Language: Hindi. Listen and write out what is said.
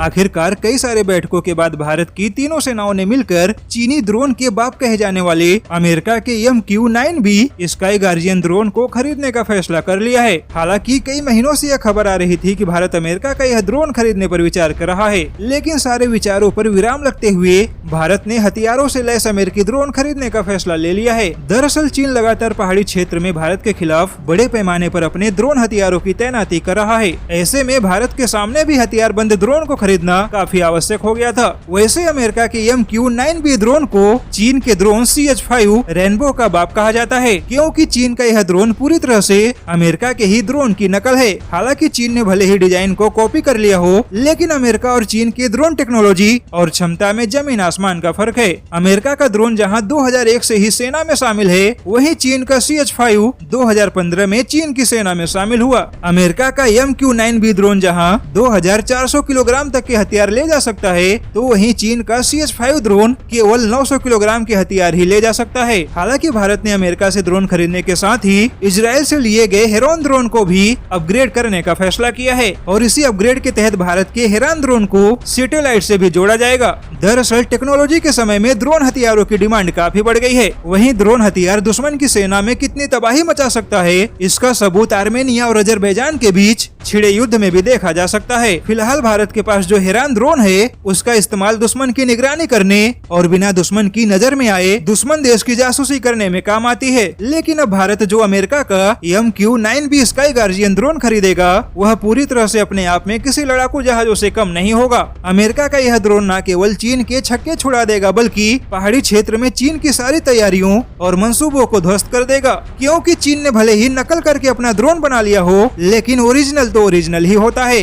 आखिरकार कई सारे बैठकों के बाद भारत की तीनों सेनाओं ने मिलकर चीनी ड्रोन के बाप कहे जाने वाले अमेरिका के MQ-9B स्काई गार्जियन ड्रोन को खरीदने का फैसला कर लिया है। हालांकि कई महीनों से यह खबर आ रही थी कि भारत अमेरिका का यह ड्रोन खरीदने पर विचार कर रहा है, लेकिन सारे विचारों पर विराम लगते हुए भारत ने हथियारों से लैस अमेरिकी ड्रोन खरीदने का फैसला ले लिया है। दरअसल चीन लगातार पहाड़ी क्षेत्र में भारत के खिलाफ बड़े पैमाने पर अपने ड्रोन हथियारों की तैनाती कर रहा है। ऐसे में भारत के सामने भी हथियारबंद ड्रोन को खरीदना काफी आवश्यक हो गया था। वैसे अमेरिका के MQ-9B ड्रोन को चीन के ड्रोन CH-5 रेनबो का बाप कहा जाता है, क्योंकि चीन का यह ड्रोन पूरी तरह से अमेरिका के ही ड्रोन की नकल है। हालांकि चीन ने भले ही डिजाइन को कॉपी कर लिया हो, लेकिन अमेरिका और चीन की ड्रोन टेक्नोलॉजी और क्षमता में जमीन आसमान का फर्क है। अमेरिका का ड्रोन जहां 2001 से ही सेना में शामिल है, वहीं चीन का CH-5 2015 में चीन की सेना में शामिल हुआ। अमेरिका का MQ-9B ड्रोन जहां 2400 किलोग्राम तक के हथियार ले जा सकता है, तो वहीं चीन का CH-5 ड्रोन केवल 900 किलोग्राम के हथियार ही ले जा सकता है। हालांकि भारत ने अमेरिका से ड्रोन खरीदने के साथ ही इजराइल से लिए गए हेरॉन ड्रोन को भी अपग्रेड करने का फैसला किया है, और इसी अपग्रेड के तहत भारत के हेरॉन ड्रोन को सैटेलाइट से भी जोड़ा जाएगा। दरअसल टेक्नोलॉजी के समय में ड्रोन हथियारों की डिमांड काफी बढ़ गई है। वहीं ड्रोन हथियार दुश्मन की सेना में कितनी तबाही मचा सकता है, इसका सबूत आर्मेनिया और अजरबैजान के बीच छिड़े युद्ध में भी देखा जा सकता है। फिलहाल भारत के पास जो हेरॉन ड्रोन है, उसका इस्तेमाल दुश्मन की निगरानी करने और बिना दुश्मन की नजर में आए दुश्मन देश की जासूसी करने में काम आती है। लेकिन अब भारत जो अमेरिका का MQ-9B स्काई गार्जियन ड्रोन खरीदेगा, वह पूरी तरह से अपने आप में किसी लड़ाकू जहाजों से कम नहीं होगा। अमेरिका का यह ड्रोन न केवल चीन के छक्के छुड़ा देगा, बल्कि पहाड़ी क्षेत्र में चीन की सारी तैयारियों और मंसूबों को ध्वस्त कर देगा। क्योंकि चीन ने भले ही नकल करके अपना ड्रोन बना लिया हो, लेकिन ओरिजिनल तो ओरिजिनल ही होता है।